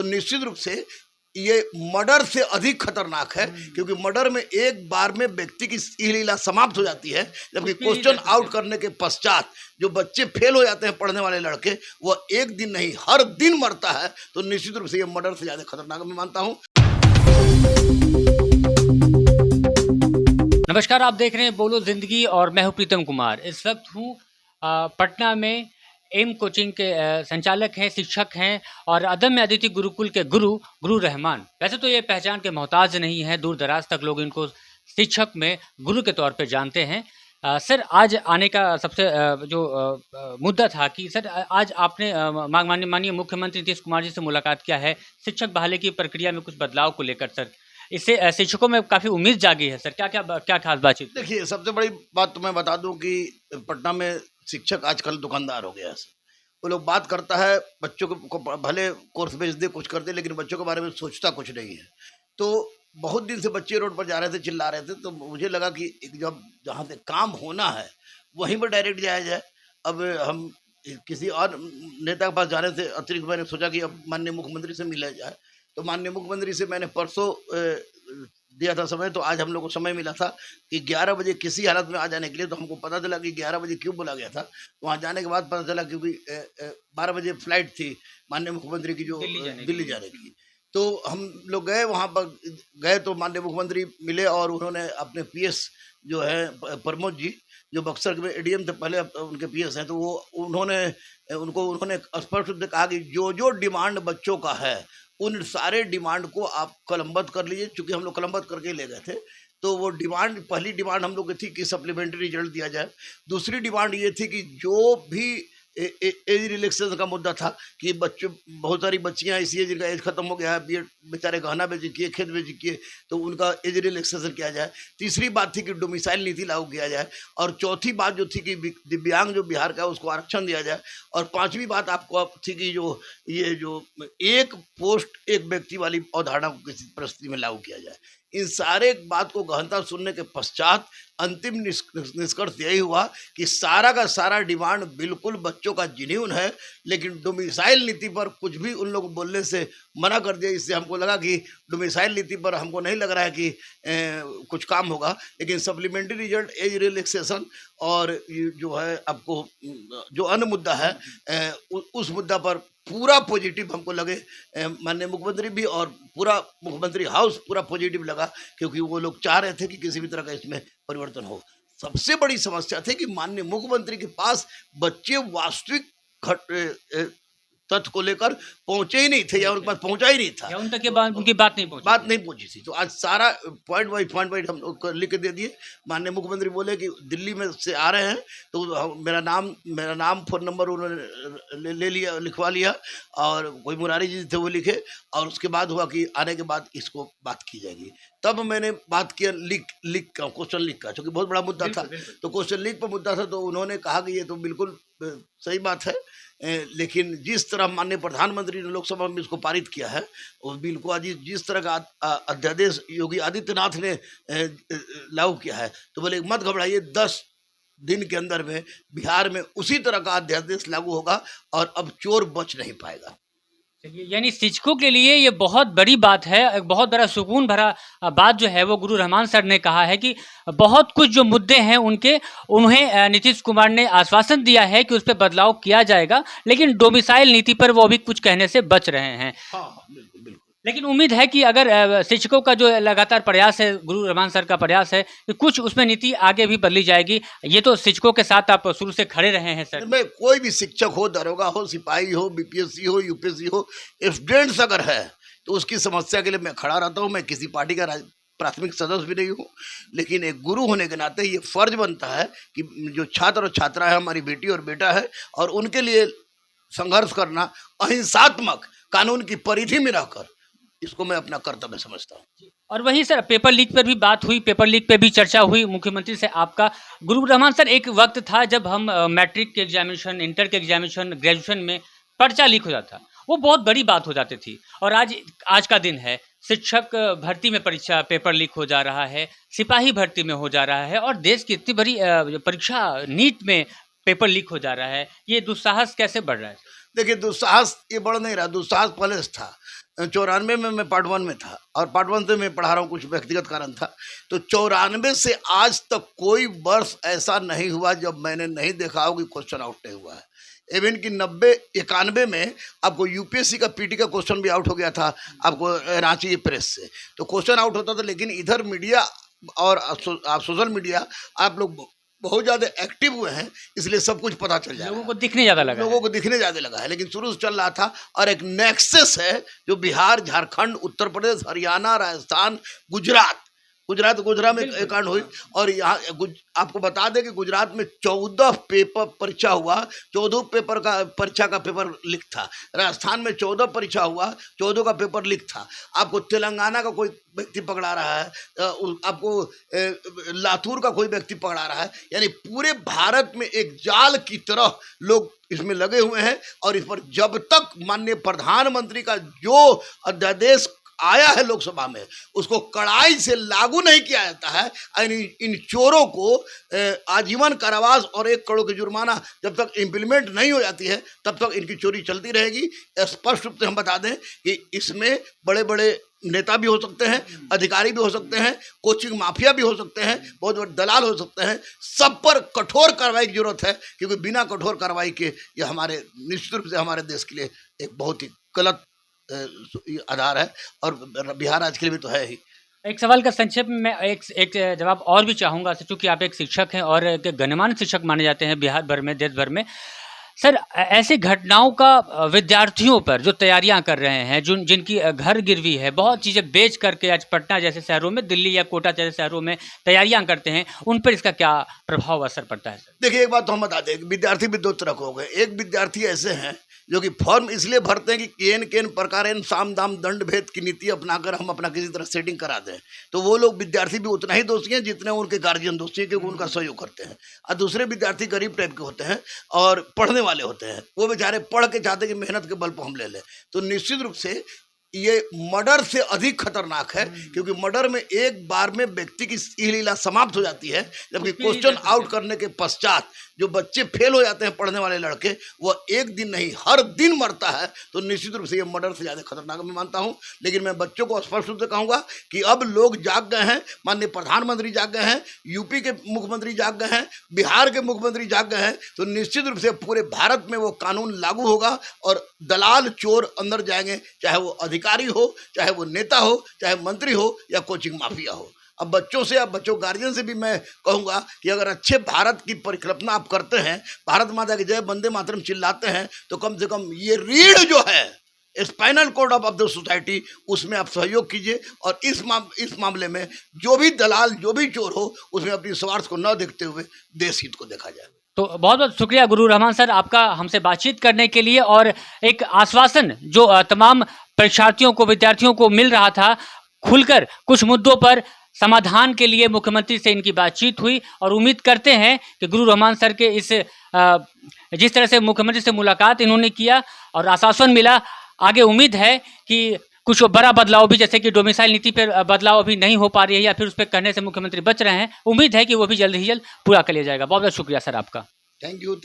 तो निश्चित रूप से ये मर्डर से अधिक खतरनाक है, क्योंकि मर्डर में एक बार में व्यक्ति की लीला समाप्त हो जाती है, जबकि क्वेश्चन आउट करने के पश्चात जो बच्चे फेल हो जाते हैं पढ़ने वाले लड़के, वह एक दिन नहीं हर दिन मरता है। तो निश्चित रूप से ये मर्डर से ज्यादा खतरनाक मैं मानता हूँ। नमस्कार, आप देख रहे हैं बोलो जिंदगी और मैं हूं प्रीतम कुमार। इस वक्त हूं पटना में एम कोचिंग के संचालक हैं, शिक्षक हैं और अदम्य अदिति गुरुकुल के गुरु रहमान। वैसे तो ये पहचान के मोहताज नहीं है, दूर दराज तक लोग इनको शिक्षक में गुरु के तौर पे जानते हैं। सर, आज आने का सबसे मुद्दा था कि सर आज आपने माननीय मुख्यमंत्री नीतीश कुमार जी से मुलाकात किया है शिक्षक बहाली की प्रक्रिया में कुछ बदलाव को लेकर। सर, इससे शिक्षकों में काफ़ी उम्मीद जागी है। सर, क्या खास बातचीत? देखिए, सबसे बड़ी बात तो मैं बता दूं कि पटना में शिक्षक आजकल दुकानदार हो गया है। वो लोग बात करता है, बच्चों को भले कोर्स भेज दे, कुछ कर दे, लेकिन बच्चों के बारे में सोचता कुछ नहीं है। तो बहुत दिन से बच्चे रोड पर जा रहे थे, चिल्ला रहे थे, तो मुझे लगा कि जब जहाँ से काम होना है वहीं पर डायरेक्ट जाया जाए। अब हम किसी और नेता के पास जाने से अतिरिक्त मैंने सोचा कि अब माननीय मुख्यमंत्री से मिला जाए। तो माननीय मुख्यमंत्री से मैंने परसों दिया था समय, तो आज हम लोग को समय मिला था कि 11 बजे किसी हालत में आ जाने के लिए। तो हमको पता चला कि 11 बजे क्यों बोला गया था। वहाँ जाने के बाद पता चला क्योंकि 12 बजे फ्लाइट थी माननीय मुख्यमंत्री की, जो दिल्ली जाने की। तो हम लोग गए, वहाँ पर गए तो माननीय मुख्यमंत्री मिले और उन्होंने अपने पीएस जो है प्रमोद जी, जो बक्सर में एडीएम थे पहले, उनके पीएस हैं, तो वो उन्होंने स्पष्ट रूप से कहा कि जो डिमांड बच्चों का है उन सारे डिमांड को आप कलमबद्ध कर लीजिए। चूँकि हम लोग कलमबद्ध करके ले गए थे, तो वो डिमांड, पहली डिमांड हम लोग की थी कि सप्लीमेंट्री रिजल्ट दिया जाए। दूसरी डिमांड ये थी कि जो भी एज रिलैक्सेशन का मुद्दा था कि बच्चे, बहुत सारी बच्चियां इसी एज, जिनका एज खत्म हो गया है, बीएड बेचारे गहना बेच किए, खेत बेच किए, तो उनका एज रिलैक्सेशन किया जाए। तीसरी बात थी कि डोमिसाइल नीति लागू किया जाए। और चौथी बात जो थी कि दिव्यांग जो बिहार का है उसको आरक्षण दिया जाए। और पांचवी बात आपको थी कि जो एक पोस्ट एक व्यक्ति वाली अवधारणा को किसी परिस्थिति में लागू किया जाए। इन सारे बात को गहनता सुनने के पश्चात अंतिम निष्कर्ष यही हुआ कि सारा का सारा डिमांड बिल्कुल बच्चों का जेन्युइन है, लेकिन डोमिसाइल नीति पर कुछ भी उन लोग बोलने से मना कर दिया। इससे हमको लगा कि डोमिसाइल नीति पर हमको नहीं लग रहा है कि कुछ काम होगा, लेकिन सप्लीमेंट्री रिजल्ट, एज रिलैक्सेशन और जो है आपको जो अन्य मुद्दा है उस मुद्दा पर पूरा पॉजिटिव हमको लगे। माननीय मुख्यमंत्री भी और पूरा मुख्यमंत्री हाउस पूरा पॉजिटिव लगा, क्योंकि वो लोग चाह रहे थे कि किसी भी तरह का इसमें परिवर्तन हो। सबसे बड़ी समस्या थी कि माननीय मुख्यमंत्री के पास बच्चे वास्तविक तथ्य को लेकर पहुंचे ही नहीं थे, या उनके पास पहुंचा ही नहीं था, या उन तक उनकी बात नहीं पहुंची थी। तो आज सारा पॉइंट वाइज हम लोग लिख के दे दिए। माननीय मुख्यमंत्री बोले कि दिल्ली में से आ रहे हैं, तो मेरा नाम फोन नंबर उन्होंने ले लिया, लिखवा लिया, और कोई मुरारी जी थे वो लिखे, और उसके बाद हुआ कि आने के बाद इसको बात की जाएगी। तब मैंने बात किया क्वेश्चन लिख का, क्योंकि बहुत बड़ा मुद्दा था। तो क्वेश्चन लिख पर मुद्दा था, तो उन्होंने कहा कि ये तो बिल्कुल सही बात है, लेकिन जिस तरह माननीय प्रधानमंत्री ने लोकसभा में इसको पारित किया है, उस बिल को आज जिस तरह का अध्यादेश योगी आदित्यनाथ ने लागू किया है, तो बोले मत घबराइए, 10 दिन के अंदर में बिहार में उसी तरह का अध्यादेश लागू होगा और अब चोर बच नहीं पाएगा। यानी शिक्षकों के लिए ये बहुत बड़ी बात है, एक बहुत बड़ा सुकून भरा बात जो है वो गुरु रहमान सर ने कहा है कि बहुत कुछ जो मुद्दे हैं उन्हें नीतीश कुमार ने आश्वासन दिया है कि उस पर बदलाव किया जाएगा, लेकिन डोमिसाइल नीति पर वो अभी कुछ कहने से बच रहे हैं। हाँ, बिल्कुल। लेकिन उम्मीद है कि अगर शिक्षकों का जो लगातार प्रयास है, गुरु रहमान सर का प्रयास है, कि कुछ उसमें नीति आगे भी बदली जाएगी। ये तो शिक्षकों के साथ आप शुरू से खड़े रहे हैं सर। मैं, कोई भी शिक्षक हो, दरोगा हो, सिपाही हो, बीपीएससी हो, यूपीएससी हो, स्टूडेंट्स अगर है तो उसकी समस्या के लिए मैं खड़ा रहता हूँ। मैं किसी पार्टी का प्राथमिक सदस्य भी नहीं हूँ, लेकिन एक गुरु होने के नाते ये फर्ज बनता है कि जो छात्र और छात्रा है, हमारी बेटी और बेटा है, और उनके लिए संघर्ष करना अहिंसात्मक कानून की परिधि में रहकर, इसको मैं अपना कर्तव्य समझता हूँ। और वहीं सर पेपर लीक पर भी बात हुई, पेपर लीक पे भी चर्चा हुई मुख्यमंत्री से आपका। गुरु रहमान सर, एक वक्त था जब हम मैट्रिक के एग्जामिनेशन, इंटर के एग्जामिनेशन, ग्रेजुएशन में पर्चा लीक हो जाता, वो बहुत बड़ी बात हो जाती थी। और आज का दिन है, शिक्षक भर्ती में परीक्षा पेपर लीक हो जा रहा है, सिपाही भर्ती में हो जा रहा है, और देश की इतनी बड़ी परीक्षा नीट में पेपर लीक हो जा रहा है। ये दुस्साहस कैसे बढ़ रहा है? देखिए, दुस्साहस ये बढ़ नहीं रहा, दुस्साहस पहले से था। 94 में मैं पार्ट 1 में था और पार्ट 1 से मैं पढ़ा रहा हूँ, कुछ व्यक्तिगत कारण था। तो 94 से आज तक कोई वर्ष ऐसा नहीं हुआ जब मैंने नहीं देखा हो कि क्वेश्चन आउट नहीं हुआ है। इवन कि 90-91 में आपको यूपीएससी का पीटी का क्वेश्चन भी आउट हो गया था, आपको रांची प्रेस से, तो क्वेश्चन आउट होता था। लेकिन इधर मीडिया और आप सोशल मीडिया आप लोग बहुत ज़्यादा एक्टिव हुए हैं, इसलिए सब कुछ पता चल जाएगा, लोगों को दिखने ज़्यादा लगा, लोगों को दिखने ज़्यादा लगा है। लेकिन शुरू से चल रहा था और एक नेक्सस है जो बिहार, झारखंड, उत्तर प्रदेश, हरियाणा, राजस्थान, गुजरात में एक कांड हुई। और यहाँ आपको बता दें कि गुजरात में 14 पेपर परीक्षा हुआ, 14 पेपर का परीक्षा का पेपर लीक था। राजस्थान में 14 परीक्षा हुआ, 14 का पेपर लीक था। आपको तेलंगाना का कोई व्यक्ति पकड़ा रहा है, आपको लातूर का कोई व्यक्ति पकड़ा रहा है। यानी पूरे भारत में एक जाल की तरह लोग इसमें लगे हुए हैं। और इस पर जब तक माननीय प्रधानमंत्री का जो अध्यादेश आया है लोकसभा में, उसको कड़ाई से लागू नहीं किया जाता है, इन चोरों को आजीवन कारावास और 1 करोड़ की जुर्माना जब तक इम्प्लीमेंट नहीं हो जाती है, तब तक इनकी चोरी चलती रहेगी। स्पष्ट रूप से हम बता दें कि इसमें बड़े बड़े नेता भी हो सकते हैं, अधिकारी भी हो सकते हैं, कोचिंग माफिया भी हो सकते हैं, बहुत बड़े दलाल हो सकते हैं। सब पर कठोर कार्रवाई की जरूरत है, क्योंकि बिना कठोर कार्रवाई के ये हमारे निश्चित रूप से हमारे देश के लिए एक बहुत ही गलत आधार है, और बिहार आज के लिए भी तो है ही। एक सवाल का संक्षेप में मैं एक जवाब और भी चाहूँगा, चूँकि आप एक शिक्षक हैं और एक गणमान्य शिक्षक माने जाते हैं बिहार भर में, देश भर में। सर, ऐसी घटनाओं का विद्यार्थियों पर जो तैयारियां कर रहे हैं, जिनकी घर गिरवी है, बहुत चीज़ें बेच करके आज पटना जैसे शहरों में, दिल्ली या कोटा जैसे शहरों में तैयारियां करते हैं, उन पर इसका क्या प्रभाव असर पड़ता है सर? देखिए, एक बात तो हम बता दें, विद्यार्थी भी 2 तरह के हो गए। एक विद्यार्थी ऐसे हैं जो कि फॉर्म इसलिए भरते हैं कि केन प्रकार साम दाम दंड भेद की नीति अपनाकर हम अपना किसी तरह सेटिंग करा दें। तो वो लोग विद्यार्थी भी उतना ही दोषी हैं जितने उनके गार्जियन दोषी हैं, क्योंकि उनका सहयोग करते हैं। और दूसरे विद्यार्थी गरीब टाइप के होते हैं और पढ़ने वाले होते हैं, वो बेचारे पढ़ के चाहते कि मेहनत के बल पर हम ले लें। तो निश्चित रूप से ये मर्डर से अधिक खतरनाक है, क्योंकि मर्डर में एक बार में व्यक्ति की लीला समाप्त हो जाती है, जबकि क्वेश्चन आउट करने के पश्चात जो बच्चे फेल हो जाते हैं, पढ़ने वाले लड़के, वो एक दिन नहीं हर दिन मरता है। तो निश्चित रूप से ये मर्डर से ज़्यादा खतरनाक मैं मानता हूँ। लेकिन मैं बच्चों को स्पष्ट रूप से कहूँगा कि अब लोग जाग गए हैं, माननीय प्रधानमंत्री जाग गए हैं, यूपी के मुख्यमंत्री जाग गए हैं, बिहार के मुख्यमंत्री जाग गए हैं। तो निश्चित रूप से पूरे भारत में वो कानून लागू होगा और दलाल चोर अंदर जाएंगे, चाहे वो अधिकारी हो, चाहे वो नेता हो, चाहे मंत्री हो या कोचिंग माफिया हो। अब बच्चों से, अब बच्चों गार्जियन से भी मैं कहूँगा कि अगर अच्छे भारत की परिकल्पना आप करते हैं, भारत माता की जय, वंदे मातरम चिल्लाते हैं, तो कम से कम ये रीढ़ जो है, spinal cord of the society, उसमें आप सहयोग कीजिए। और इस मामले में जो भी दलाल, जो भी चोर हो, उसमें अपनी स्वार्थ को न देखते हुए देश हित को देखा जाए। तो बहुत बहुत शुक्रिया गुरु रहमान सर, आपका हमसे बातचीत करने के लिए, और एक आश्वासन जो तमाम परीक्षार्थियों को, विद्यार्थियों को मिल रहा था, खुलकर कुछ मुद्दों पर समाधान के लिए मुख्यमंत्री से इनकी बातचीत हुई। और उम्मीद करते हैं कि गुरु रहमान सर के इस जिस तरह से मुख्यमंत्री से मुलाकात इन्होंने किया और आश्वासन मिला, आगे उम्मीद है कि कुछ बड़ा बदलाव भी, जैसे कि डोमिसाइल नीति पर बदलाव अभी नहीं हो पा रही है या फिर उस पर करने से मुख्यमंत्री बच रहे हैं, उम्मीद है कि वो भी जल्द ही जल्द पूरा कर लिया जाएगा। बहुत बहुत शुक्रिया सर आपका। Thank you.